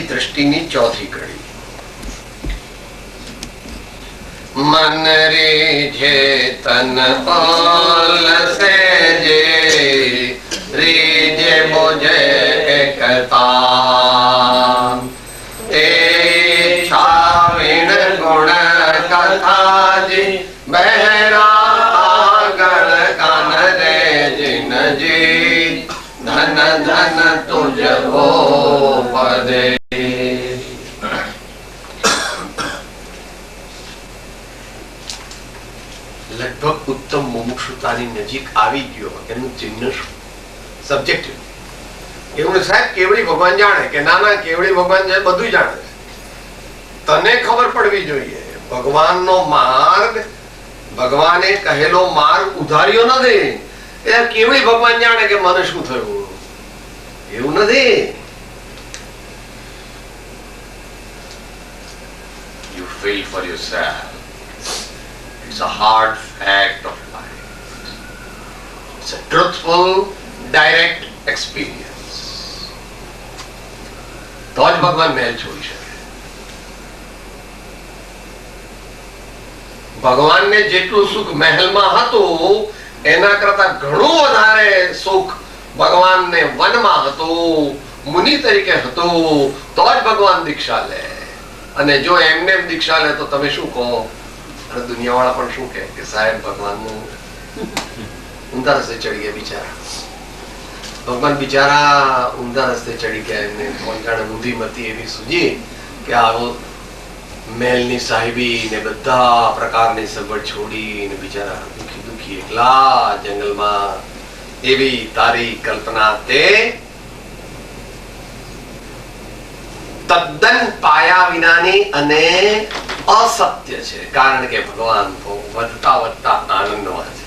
दृष्टिनी चौथी कड़ी। मन रीझे तन ओलसे जे, रीझे मुझे एकता, ते छाविण गुण कथा जी, बहरा आगल कान रे जिन जी, धन धन तुझ हो पदे। लगभग उत्तम मुमुक्षुताની નજીક આવી ગયો એનું ચિહ્ન શું? સબ્જેક્ટિવ. એવું સાહેબ કેવડી ભગવાન જાણે કે ના ના કેવડી ભગવાન છે બધું જાણે છે. તને ખબર પડવી જોઈએ ભગવાનનો માર્ગ, ભગવાને કહેલો માર્ગ ઉધાર્યો નથી. એ કેવડી ભગવાન જાણે કે મને શું થયું, એવું નથી. You feel for yourself. It's a hard fact of life. It's a truthful, direct experience. તો જ ભગવાન મહેલ છોડી શકે. ભગવાનને જેટલું સુખ મહેલમાં હતું એના કરતા ઘણું વધારે સુખ ભગવાનને વનમાં હતું, મુનિ તરીકે હતું. તો જ ભગવાન દીક્ષા લે. અને જો એમને દીક્ષા લે તો તમે શું કહો? दुनिया वाला पण શું કે સાહેબ ભગવાનનું ઊંધા રસ્તે ચડી ગયા બિચારા. ભગવાન બિચારા ઊંધા રસ્તે ચડી ગયા. એમને કોણ જાણે ઊંધી મતી એવી સૂજી કે આવો મહેલની સાહેબી ને બધા પ્રકારની સગવડ છોડી ને બિચારા દુખી દુખી એકલા જંગલમાં. એવી તારી કલ્પના તે તદ્દન પાયા વિનાની અને અસત્ય છે. કારણ કે ભગવાન તો વધતા વધતા આનંદમાં છે.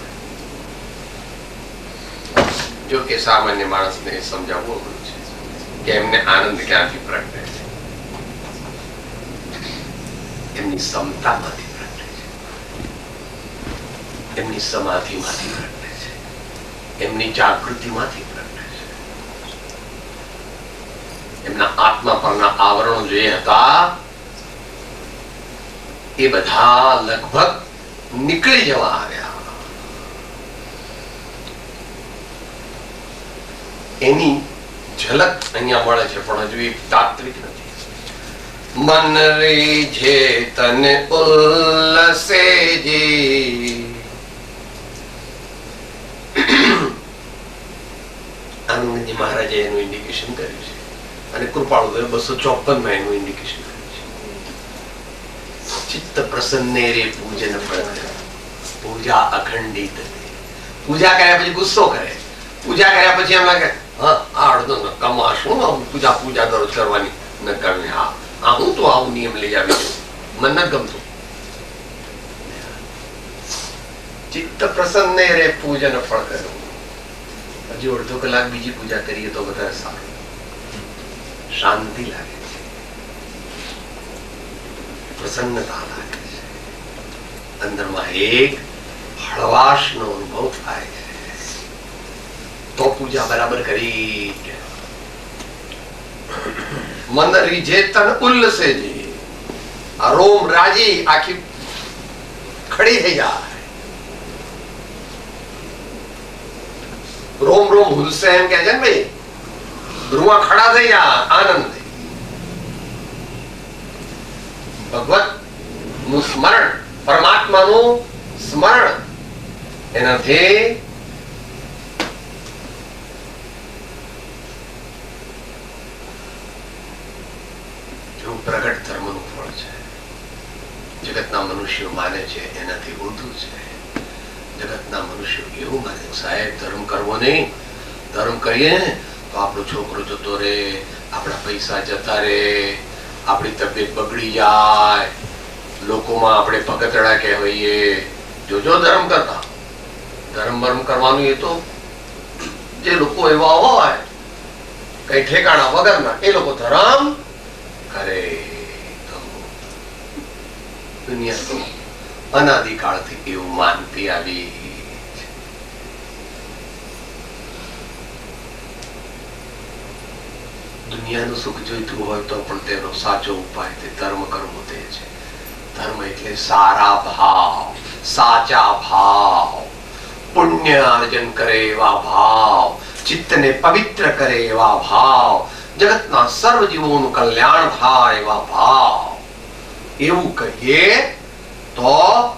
જો કે સામાન્ય માણસને સમજાવવું અઘરું છે કે એમને આનંદ ક્યાંથી પ્રગટે છે. એમની ક્ષમતામાંથી પ્રગટે છે, એમની સમાધિમાંથી પ્રગટે છે, એમની જાગૃતિમાંથી પ્રગટે છે. એમના આત્મા પરના આવરણો જે હતા એ બધા લગભગ નીકળી જવા આવ્યા. એની ઝલક અહીંયા મળે છે પણ હજુ એક તાત્વિક નથી. મન રીઝે તન ઉલ્લસે જી. આનંદજી મહારાજે એનું ઇન્ડિકેશન કર્યું છે અને કૃપાળુ 254 માં એનું ઇન્ડિકેશન. ચિત્ત પ્રસન્ને રે પૂજન ફળ, પૂજા અખંડિત. પૂજા કર્યા પછી ગુસ્સો કરે, પૂજા કર્યા પછી એમ લાગે હા આ અડધો નકામા શું પૂજા પૂજા દરરોજ કરવાની ન કરવી. હા હું તો આવું નિયમ લઈ આવી છું, મને ન ગમતું. ચિત્ત પ્રસન્ને રે પૂજન ફળ કર્યું. હજુ અડધો કલાક બીજી પૂજા કરીએ તો વધારે સારું, શાંતિ લાગે, પ્રસન્નતા લાગે છે, અંદરમાં એક હળવાશનો અનુભવ થાય છે. તો પૂજા બરાબર કરી. મન રીઝે તન ઉલ્લસે જી. આ રોમ રાજી આખી ખડી થઈ જાય. રોમ રોમ હુલસે એમ કે છે ને ભાઈ, ધ્રુવા ખડા થઈ જાય આનંદ. ભગવત નું સ્મરણ, પરમાત્માનું સ્મરણ, એનાથી પ્રગટ ધર્મનું ફળ છે. જગતના મનુષ્યો માને છે એનાથી ઊંધું છે. જગતના મનુષ્યો એવું માને સાહેબ ધર્મ કરવો નહીં, ધર્મ કરીએ તો આપણો છોકરો જતો રહે, આપણા પૈસા જતા રહે, આપણી તબિયત બગડી જાય, લોકોમાં આપણે ભગતડા કહેવાઈએ. જોજો ધર્મ કરતા, ધર્મ બર્મ કરવાનું એ તો જે લોકો એવા હોય કઈ ઠેકાણા વગરના એ લોકો ધર્મ કરે. દુનિયા તો અનાદિકાળથી એવું માનતી આવી. દુનિયાનું સુખ જોઈતું હોય તો પણ તેનો સાચો ઉપાય તે ધર્મ કરવો તે છે. ધર્મ એટલે સારા ભાવ, સાચા ભાવ, પુણ્ય અર્જન કરે એવા ભાવ, ચિત્તને પવિત્ર કરે એવા ભાવ, જગતના સર્વ જીવોનું કલ્યાણ થાય એવા ભાવ. એવું કહીએ તો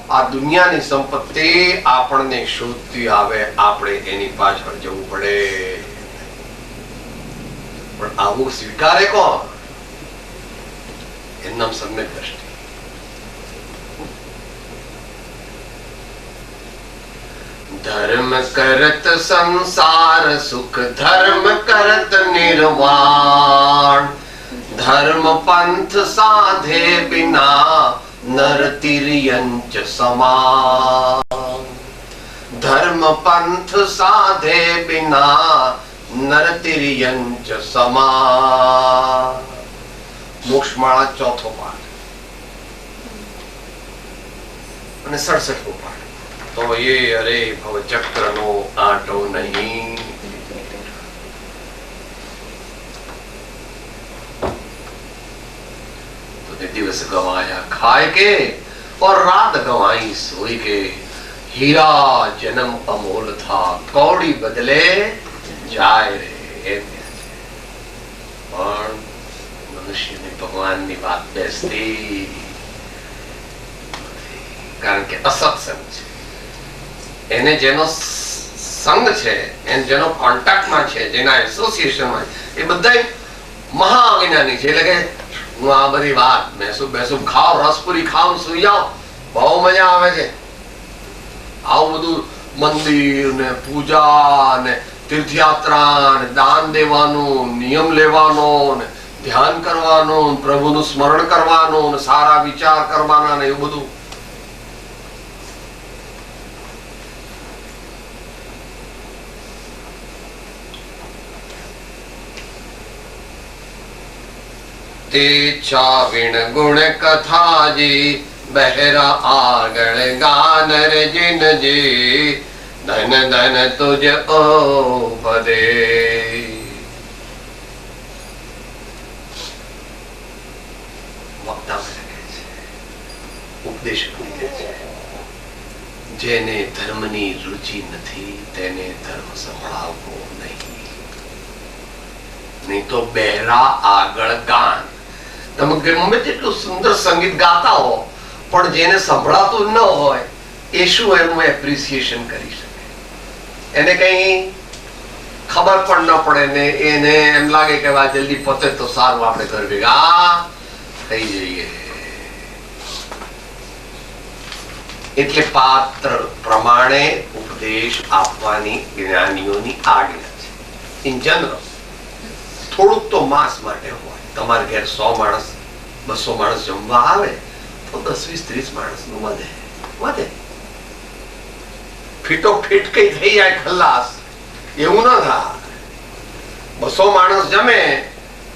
આ દુનિયાની સંપત્તિ આપણને શોધતી આવે, આપણે એની પાછળ જવું પડે. પણ આવું સ્વીકારે કોણ? એનું નામ સમ્યક દ્રષ્ટિ. ધર્મ કરત સંસાર સુખ, ધર્મ કરત નિર્વાણ, ધર્મ પંથ સાધે બિના નર તિર્યંચ સમાન. ધર્મ પંથ સાધે બિના નર તિર્યંચ સમાન. મોક્ષમાળા ચોથો પાઠ અને 67મો પાઠ. તો એ અરે ભવ ચક્રનો આંટો નહીં. તો તે દિવસ ગવાયા ખાય કે और रात गवाई सोई के, हीरा जन्म अमोल था कौड़ी बदले જાય રે. પણ મનુષ્યને ભગવાનની વાત બેસતી, કારણ કે અસત્સંગ છે. એને જેનો સંગ છે, એને જેનો કોન્ટેક્ટમાં છે, જેના એસોસિએશનમાં, એ બધા મહાજ્ઞાની છે. એટલે કે હું આ બધી વાત મેસુબ બેસુબ ખાઓ, રસપુરી ખાઓ, સુઈ જાઓ, બહુ મજા આવે છે. આવું બધું મંદિર ને પૂજા ને તીર્થયાત્રા ને દાન દેવાનું, નિયમ લેવાનો ને ધ્યાન કરવાનું, પ્રભુનું સ્મરણ કરવાનું, સારા વિચાર કરવાના ને એવું બધું. તે ચાવિણ ગુણ કથાજી, બહેરા આગળ ગાનર જીનજી, ધન ધન તુજ ઓપદે. ઉપદેશ જેને ધર્મની રુચિ નથી તેને ધર્મ સંભળાવવો નહીં. નહીં તો બહેરા આગળ ગાન. તમે ગમે તેટલું સુંદર સંગીત ગાતા હો, પણ જેને સંભળાતું ન હોય એ શું એનું એપ્રિસિએશન કરી શકે? એને કઈ ખબર પણ ન પડે ને એને એમ લાગે કે આ જલ્દી પતે તો સારું, આપણે ઘર ભેગા થઈ જઈએ. એટલે પાત્ર પ્રમાણે ઉપદેશ આપવાની જ્ઞાનીઓની આજ્ઞા છે. ઇન જનરલ થોડુંક તો માસ માટે હોય. તમારે ઘેર 100 માણસ 200 માણસ જમવા આવે તો 10, 20, 30 માણસ નું વધે. ફીટો ફીટ કઈ થઈ જાય ખલ્લાસ એવું ના થાય. 200 માણસ જમે,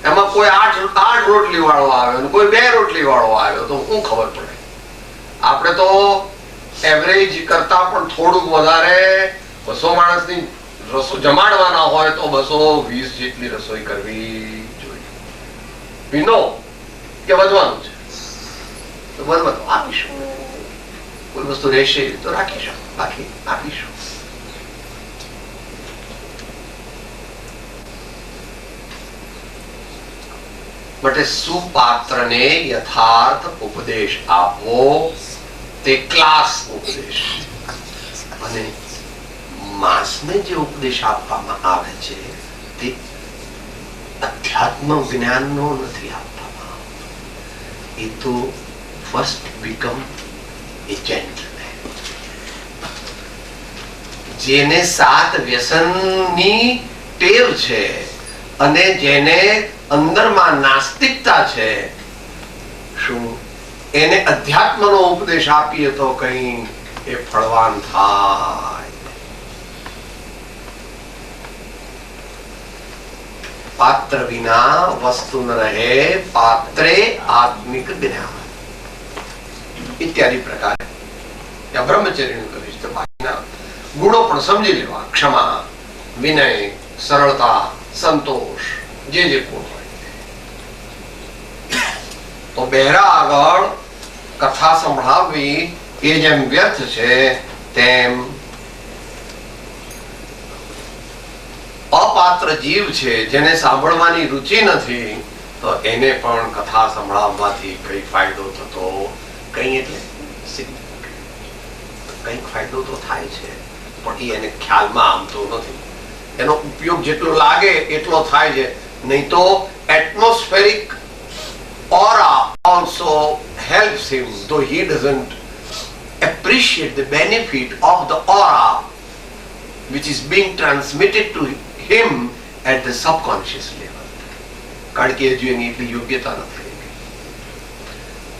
એમાં કોઈ 8 રોટલી વાળો આવ્યો, કોઈ 2 રોટલી વાળો આવ્યો, તો શું ખબર પડે? આપણે તો એવરેજ કરતા પણ થોડુંક વધારે 200 માણસની રસોઈ જમાડવાના હોય તો 220 જેટલી રસોઈ કરવી જોઈએ. વિનો કે વધવાનું છે તો વધવાનું આપીશું. કોઈ વસ્તુ રહેશે તો રાખીશું, બાકી આપીશું. માટે સુપાત્રને યથાર્થ ઉપદેશ આપવો તે ક્લાસ ઉપદેશ. અને માસને જે ઉપદેશ આપવામાં આવે છે તે અધ્યાત્મ જ્ઞાનનો નથી આપવામાં આવતો. એ તો ફર્સ્ટ બીકમ એ જેન્ટલમેન. જેને 7 વ્યસનની ટેવ છે અને જેને અંદરમાં નાસ્તિકતા છે, શું એને અધ્યાત્મનો ઉપદેશ આપીએ તો કઈ એ ફળવાન થાય? પાત્ર વિના વસ્તુ ન રહે, પાત્રે આત્મિક જ્ઞાન ઇત્યાદિ પ્રકારે બ્રહ્મચર્યનું કરીશ તો બાકીના ગુણો પણ સમજી લેવા. ક્ષમા, વિનય, સરળતા, સંતોષ, જે ગુણ હોય તો બહેરા આગળ કથા સંભળાવવી એ જેમ વ્યર્થ છે, તેમ અપાત્ર જીવ છે જેને સાંભળવાની રુચિ નથી, તો એને પણ કથા સંભળાવવાથી કઈ ફાયદો થતો કઈ એટલે કઈક ફાયદો તો થાય છે, પણ એ એને ખ્યાલમાં આવતો નથી. એનો ઉપયોગ જેટલો લાગે એટલો થાય છે, નહીં તો atmospheric aura also helps him, though he doesn't appreciate the benefit of the aura which is being transmitted to him at the subconscious level. કારણ કે હજુ એની એટલી યોગ્યતા નથી.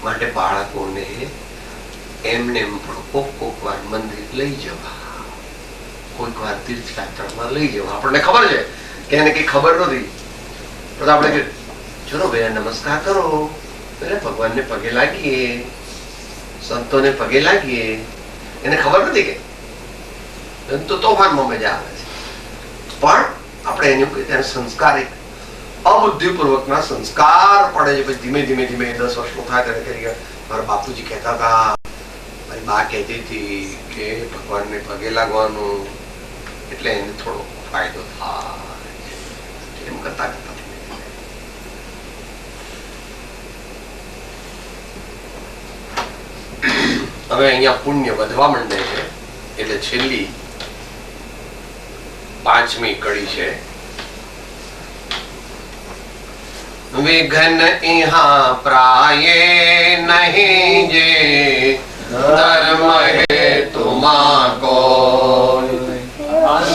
માટે બાળકોને એમને પણ કોક વાર મંદિર લઈ જવા, કોઈક વાર તીર્થયાત્રામાં લઈ જવા. આપણને ખબર છે કે એને કઈ ખબર નથી, તો આપણે ચલો ભાઈ નમસ્કાર કરો, ભગવાનને પગે લાગીએ, સંતોને પગે લાગીએ. એને ખબર નથી કે તો તોફાનમાં મજા આવે છે, પણ આપણે એનું કહીએ સંસ્કાર, એક અબુદ્ધિપૂર્વકના સંસ્કાર પડે છે. પછી ધીમે ધીમે ધીમે 10 વર્ષનું થાય ત્યારે કરી મારા બાપુજી કહેતા હતા, મારી બા કહેતી હતી કે ભગવાનને પગે લાગવાનું, એટલે એને થોડો ફાયદો થાય. એમ કરતા કરતા હવે અહીંયા પુણ્ય વધવા માંડે છે. એટલે છેલ્લી 5મી કડી છે. વિઘ્ન ઇહા પ્રાયે નહીં જે ધર્મ હેતુ માં કોઈ,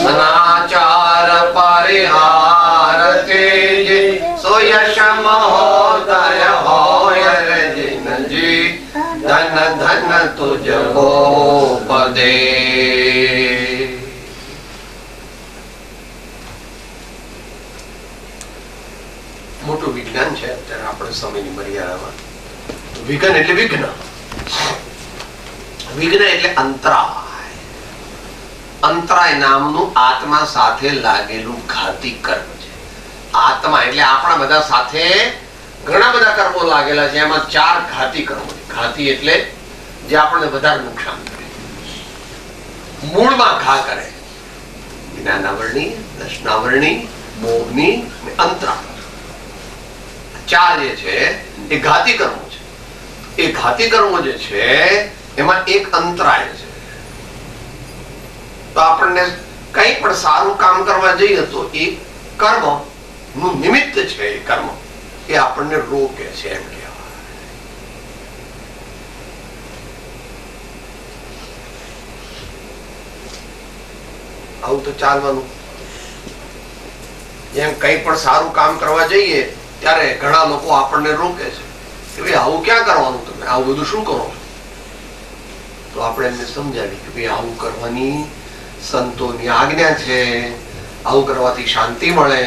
અનાચાર પરિહાર તેજે સો યશ મહોદય હોય જીનજી, ધન ધન તુજ ગોપદે. મોટું વિજ્ઞાન છે અત્યારે આપણે સમયની મર્યાદામાં. વિઘ્ન એટલે વિઘ્ન, વિઘ્ન એટલે અંતરાય. અંતરાય નામનું આત્મા સાથે લાગેલું ઘાતી કર્મ છે. આત્મા એટલે આપણા બધા સાથે ઘણા બધા કર્મો લાગેલા છે, એમાં 4 ઘાતી કર્મો છે. ઘાતી એટલે જે આપણને વધારે નુકસાન કરે, મૂળમાં ઘા કરે. જ્ઞાનાવરણી, દર્શનાવરણી, મોહની અને અંતરા, 4 જે છે એ ઘાતી કર્મો છે. એ ઘાતી કર્મો જે છે એમાં એક અંતરાય છે. તો આપણને કઈ પણ સારું કામ કરવા જઈએ તો એ કર્મ નું નિમિત્ત છે, એ કર્મ એ આપણને રોકે છે, એમ કહેવાય. આવું તો ચાલવાનું. જેમ કઈ પણ સારું કામ કરવા જઈએ ત્યારે ઘણા લોકો આપણને રોકે છે કે ભાઈ આવું ક્યાં કરવાનું, તમે આવું બધું શું કરો છો? તો આપણે એમને સમજાવી કે ભાઈ આવું કરવાની સંતોની આજ્ઞા છે, આવું કરવાથી શાંતિ મળે,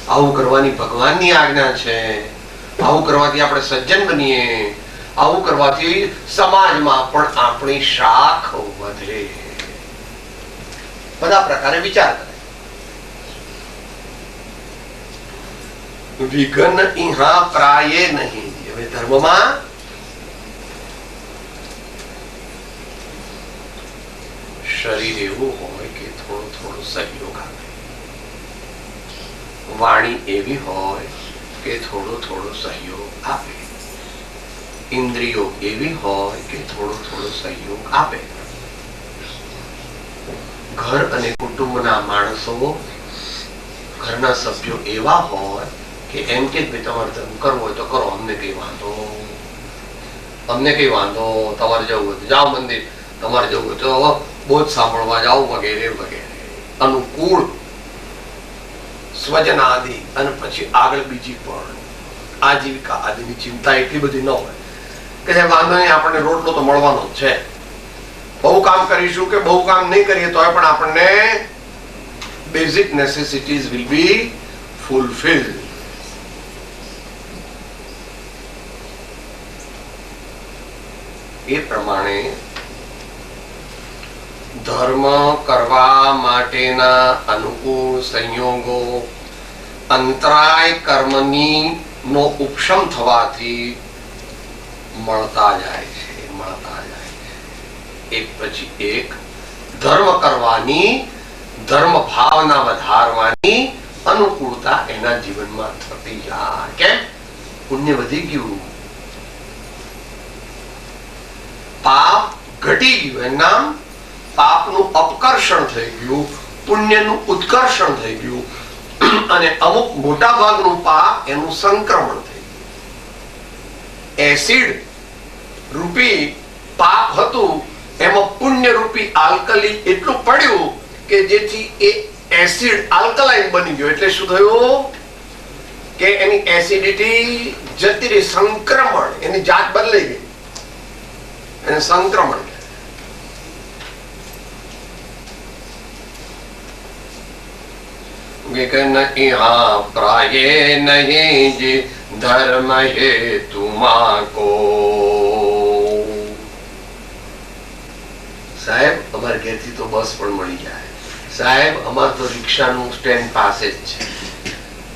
આવું કરવાની ભગવાનની આજ્ઞા છે, આવું કરવાથી આપણે સજ્જન બનીએ, આવું કરવાથી સમાજમાં પણ આપણી શાખ વધે. બધા પ્રકારે વિચાર કરે. વિઘ્ન ઇહા પ્રાયે નહીં. હવે ધર્મમાં શરીર એવું હોય કે થોડો થોડો સહયોગ આપે, વાણી એવી હોય કે થોડો થોડો સહયોગ આપે, ઇન્દ્રિયો એવી હોય કે થોડો થોડો સહયોગ આપે, ઘર અને કુટુંબના માણસો, ઘરના સભ્યો એવા હોય કે એમ કે તમારે કરવું હોય તો કરો, અમને કઈ વાંધો, તમારે જવું હોય તો જાઓ મંદિર, તમારે જવું હોય તો બોધ સાંભળવા જાઓ, વગેરે વગેરે. અનુકૂળ સ્વજન આદિ, અને પછી આગળ બીજી પણ આજીવિકા આદિની ચિંતા એટલી બધી ન હોય કે વાંધો નહીં, આપણને રોટલો તો મળવાનો જ છે, બહુ કામ કરીશું કે બહુ કામ નહીં કરીએ તો પણ આપણને બેઝિક નેસેસિટીઝ વિલ બી ફુલફિલ્ડ. એ પ્રમાણે ધર્મ કરવા માટેના અનુકૂળ સંયોગો અંતરાય કર્મની નો ઉપશમ થવાથી મળતા જાય છે, મળતા જાય છે. એક પછી એક ધર્મ કરવાની, ધર્મ ભાવના વધારવાની અનુકૂળતા એના જીવનમાં થતી જાય. કેમ? પુણ્ય વધી ગયું, પાપ ઘટી ગયું. એનું નામ પાપનું અપકર્ષણ થઈ ગયું, પુણ્યનું ઉત્કર્ષણ થઈ ગયું. અને અમુક મોટા ભાગનું પાપ એનું સંક્રમણ થઈ ગયું. એસિડ રૂપી પાપ હતું, એમાં પુણ્ય રૂપી આલ્કલી એટલું પડ્યું કે જેથી એ એસિડ આલ્કલાઇન બની ગયો. એટલે શું થયું કે એની એસિડિટી જતી રહી, સંક્રમણ, એની જાત બદલાઈ ગઈ, એને સંક્રમણ. પ્રાયે નહીં જે ધર્મ હેતુ કો. સાહેબ અમારે ઘેરથી તો બસ પણ મળી જાય. સાહેબ અમારે તો રિક્ષાનું સ્ટેન્ડ પાસે જ છે.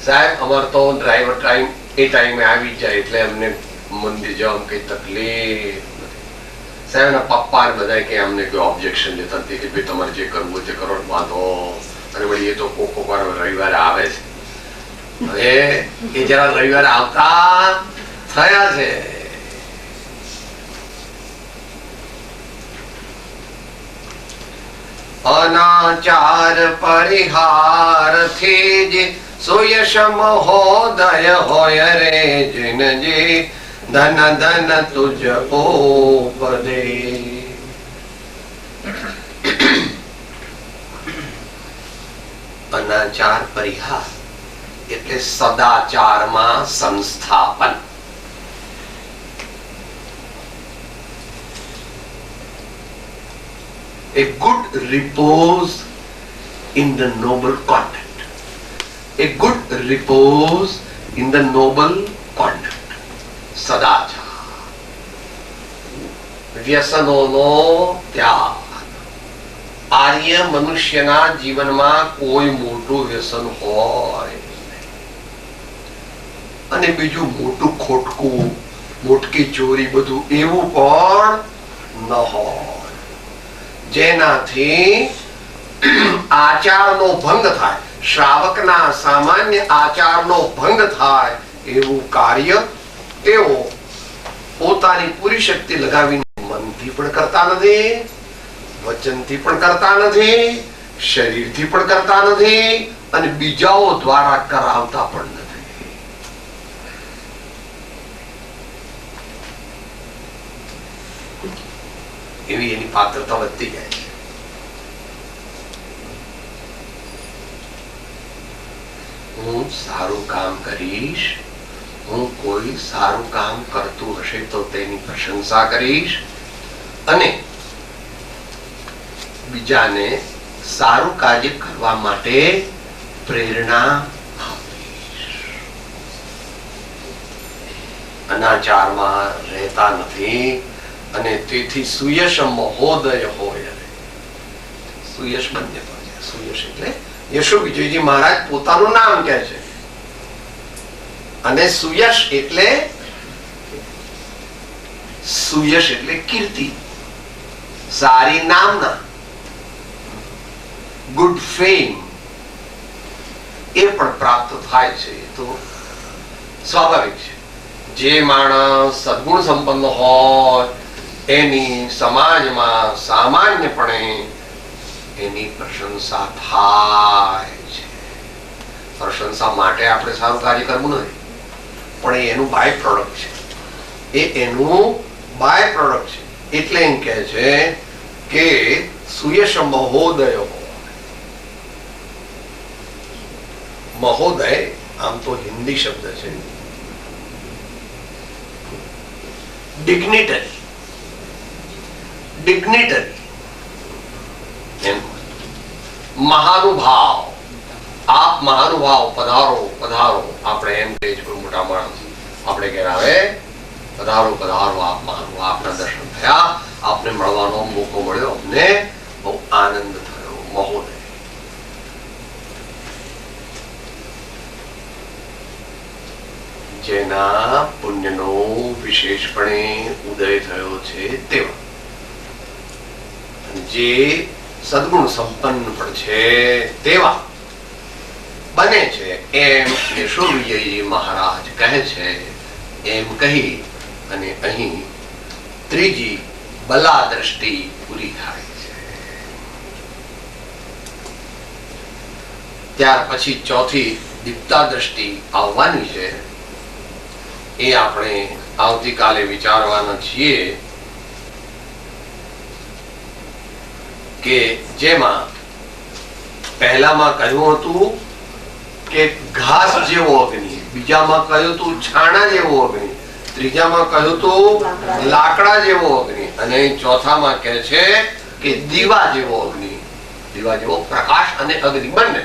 સાહેબ અમારે તો ડ્રાઈવર ટાઈમ એ ટાઈમે આવી જાય એટલે અમને મંદિર જવામાં કઈ તકલીફ નથી. સાહેબ એના પપ્પા ને બધા કે અમને કોઈ ઓબ્જેક્શન લેતા નથી કે ભાઈ તમારે જે કરવું હોય તે કરો, વાંધો. અને વળી એ તો કોક વાર રવિવારે આવે છે. હવે એ જરા રવિવારે આવતા થયા છે. અનાચાર પરિહાર થી જે સુયશ મહોદય હોય રે જીનજી ધન ધન તુજ ઉપદે. અનાચાર પરિહાર એટલે સદાચારમાં સંસ્થાપન. A good repose in the noble conduct. A good repose in the noble conduct. સદાચાર, વ્યસનોનો ત્યાગ. આર્ય મનુષ્યના જીવનમાં કોઈ મોટું વ્યસન હોય અને બીજું મોટું ખોટકું, મોટકી ચોરી બધું એવું પણ ન હોય જેનાથી આચારનો ભંગ થાય, શ્રાવકના સામાન્ય આચારનો ભંગ થાય એવું કાર્ય તેઓ પોતાની પૂરી શક્તિ લગાવીને મનથી પણ કરતા નથી, વચનથી પણ કરતા નથી, શરીરથી પણ કરતા નથી અને બીજાઓ દ્વારા કરાવતા પણ નથી. એવી એની પાત્રતા વધતી જાય છે. હું સારું કામ કરીશ, હું કોઈ સારું કામ કરતું હશે તો તેની પ્રશંસા કરીશ અને બીજાને સારું કાર્ય કરવા માટે પ્રેરણા આપીશ. અનાચારમાં રહેતા નથી અને તેથી સુયશ મહોદય હોય. સુયશ બંને પર છે. સુયશ એટલે યશુ વિજયજી મહારાજ પોતાનું નામ કહે છે અને સુયશ એટલે કીર્તિ, સારી નામના, ગુડ ફેમ એ પણ પ્રાપ્ત થાય છે. તો સ્વાભાવિક છે. જે માણસ સદગુણ સંપન્ન હોય એની સમાજમાં સામાન્યપણે એની પ્રશંસા થાય છે. પ્રશંસા માટે આપણે સારું કાર્ય કરવું નથી, પણ એ એનું બાય પ્રોડક્ટ છે. એ એનું બાય પ્રોડક્ટ છે. એટલે એમ કહે છે કે સુયશ મહોદય. મહોદય આમ તો હિન્દી શબ્દ છે. ડિગ્નિટરી, ડિગ્નિટરી એમ. મહાનુભાવ, આપ મહાનુભાવ પધારો પધારો. આપણે એમ કહીએ છીએ કોઈ મોટા માણસ આપણે ઘેર આવે, પધારો પધારો આપ મહાનુભાવ, આપના દર્શન થયા, આપને મળવાનો મોકો મળ્યો, અમને બહુ આનંદ થયો. મહોદય. જેના પુણ્યનો વિશેષ વિશેષપણે ઉદય થયો છે તેવા, જે સદગુણ સંપન્ન પણ છે તેવા બને છે એમ યશોવિજયજી મહારાજ કહે છે. એમ કહી અને અહીં ત્રીજી બલા દ્રષ્ટિ પૂરી થાય છે. ત્યાર પછી ચોથી દીપ્તા દ્રષ્ટિ આવવાની છે. એ આપણે આવતીકાલે વિચારવાના છીએ કે જેમાં પહેલામાં કહ્યું હતું કે ઘાસ જેવો અગ્નિ, બીજામાં કહ્યું હતું છાણા જેવો અગ્નિ, ત્રીજામાં કહ્યું હતું લાકડા જેવો અગ્નિ, અને ચોથામાં કહે છે કે દીવા જેવો અગ્નિ, દીવા જેવો પ્રકાશ અને અગ્નિ બંને.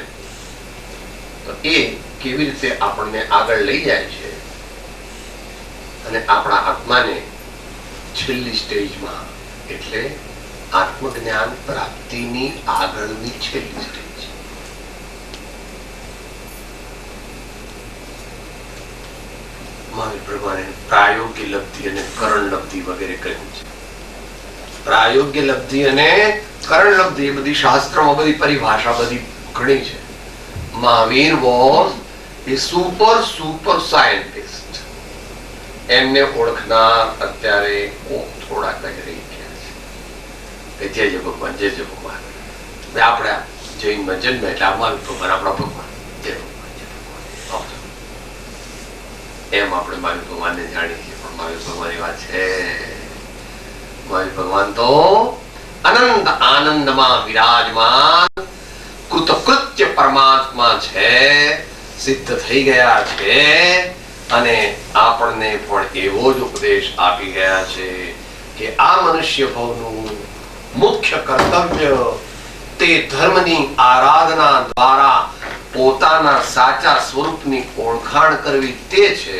તો એ કેવી રીતે આપણને આગળ લઈ જાય છે અને આપણા આત્માને છેલ્લી સ્ટેજમાં, એટલે આત્મજ્ઞાન પ્રાપ્તિની આગળની છેલ્લી સ્ટેજ, મહાવીર ભગવાને પ્રાયોગ્ય લબ્ધિ અને કરણ લબ્ધિ વગેરે કહ્યું છે. પ્રાયોગ્ય લબ્ધિ અને કરણ લબ્ધિ એ બધી શાસ્ત્રમાં બધી પરિભાષા બધી ઘણી છે. Mahavir was A super scientist. એમને ઓળખનાર અત્યારે થોડા કઈ રહી ગયા છે કે જય ભગવાન, જય ભગવાન. આપણે જૈનમાં જન્મ એટલે મહાવીર ભગવાન આપણા ભગવાન, જય ભગવાન, જય ભગવાન. એમ આપણે મહાવીર ભગવાનને જાણીએ છીએ, પણ મહાવીર ભગવાન એવા છે. મહાવીર ભગવાન તો અનંત આનંદમાં વિરાજમાન કૃતકૃત્ય પરમાત્મા છે, સિદ્ધ થઈ ગયા છે અને આપણને પણ એવો જ ઉપદેશ આપી ગયા છે કે આ મનુષ્ય ભવનું મુખ્ય કર્તવ્ય તે ધર્મની આરાધના દ્વારા પોતાના સાચા સ્વરૂપની ઓળખાણ કરવી તે છે.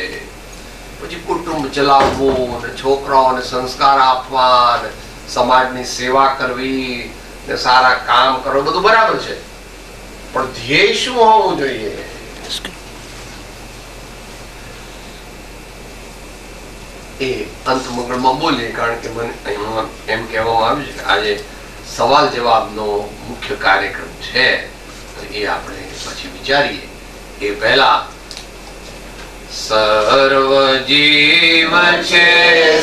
પછી કુટુંબ ચલાવવું, છોકરાઓને સંસ્કાર આપવા, સમાજની સેવા કરવી, ને સારા કામ કરવું, બધું બરાબર છે, પણ ધ્યેય શું હોવું જોઈએ? એ અંત મંગળમાં બોલીએ, કારણ કે મને એમ કહેવામાં આવ્યું છે કે આજે સવાલ જવાબનો મુખ્ય કાર્યક્રમ છે. એ આપણે પછી વિચારીએ. એ પહેલા સર્વ જીવ છે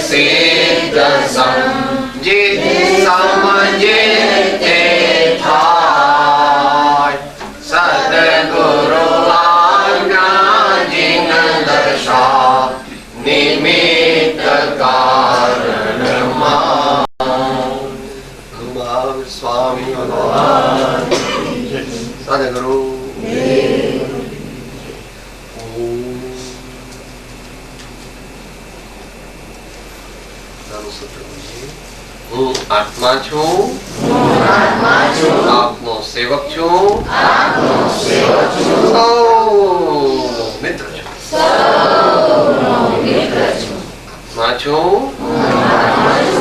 સિદ્ધ સમજે તે થાય, સદગુરુ આજ્ઞા જીન દશા નિમિત્ત કારણમાં. સ્વામી ભગવાન સદગુરુ. હું આત્મા છું, આપનો સેવક છું, સૌનો મિત્ર છું. આત્મા છું,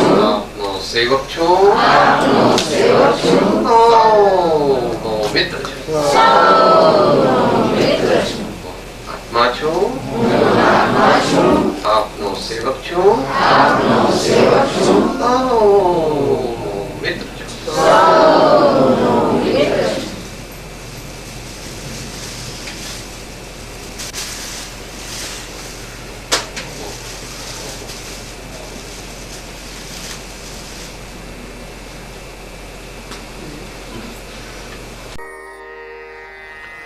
આપનો સેવક છું, સૌનો મિત્ર છું. આત્મા છું, આપનો સેવક છું, મિત્ર છું.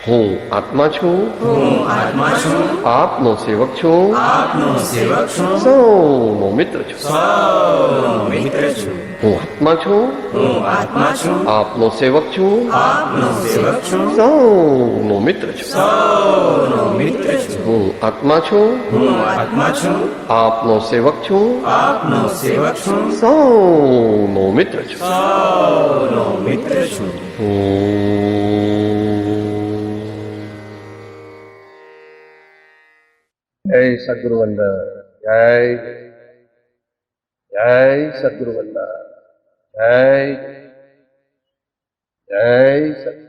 હું આત્મા છું, આપનો સેવક છું, સૌનો મિત્ર છું. હું આત્મા છું, આપનો સેવક છું, સૌનો મિત્ર છું. હું આત્મા છું, આપનો સેવક છું, સૌનો મિત્ર છું. જય સદગુરુ વંદન. જય સદગુરુ વંદન. જય સદગુરુ.